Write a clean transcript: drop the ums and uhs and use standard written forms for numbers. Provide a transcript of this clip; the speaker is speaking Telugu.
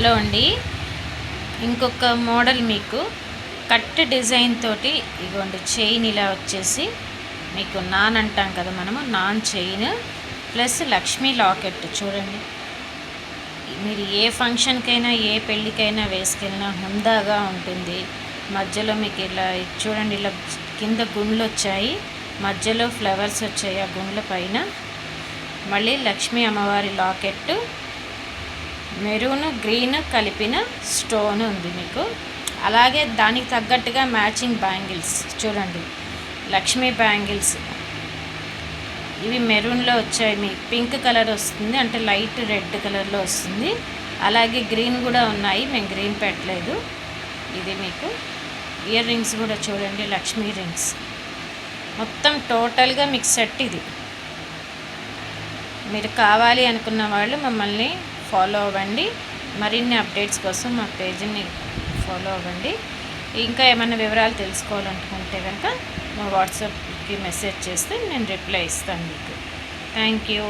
హలో అండి, ఇంకొక మోడల్ మీకు కట్ డిజైన్ తోటి ఇగోండి. చైన్ ఇలా వచ్చేసి మీకు నాన్ అంటాం కదా మనము, non chain plus Lakshmi locket. చూడండి, మీరు ఏ ఫంక్షన్కైనా ఏ పెళ్ళికైనా వేసుకెళ్ళినా హుందాగా ఉంటుంది. మధ్యలో మీకు ఇలా చూడండి, ఇలా కింద గుండ్లు వచ్చాయి, మధ్యలో ఫ్లవర్స్ వచ్చాయి. ఆ గుండ్ల పైన మళ్ళీ లక్ష్మీ అమ్మవారి లాకెట్, మెరూన్ గ్రీన్ కలిపిన స్టోన్ ఉంది మీకు. అలాగే దానికి తగ్గట్టుగా మ్యాచింగ్ బ్యాంగిల్స్ చూడండి, లక్ష్మీ బ్యాంగిల్స్. ఇవి మెరూన్లో వచ్చాయి, మీకు పింక్ కలర్ వస్తుంది, అంటే లైట్ రెడ్ కలర్లో వస్తుంది. అలాగే గ్రీన్ కూడా ఉన్నాయి, మేము గ్రీన్ పెట్టలేదు. ఇది మీకు ఇయర్ రింగ్స్ కూడా చూడండి, లక్ష్మీ రింగ్స్. మొత్తం టోటల్గా మీకు సెట్. ఇది మీరు కావాలి అనుకున్న వాళ్ళు మమ్మల్ని ఫాలో అవ్వండి. మరిన్ని అప్డేట్స్ కోసం మా పేజీని ఫాలో అవ్వండి. ఇంకా ఏమైనా వివరాలు తెలుసుకోవాలనుకుంటే కనుక మా వాట్సాప్కి మెసేజ్ చేస్తే నేను రిప్లై ఇస్తాను మీకు. Thank you.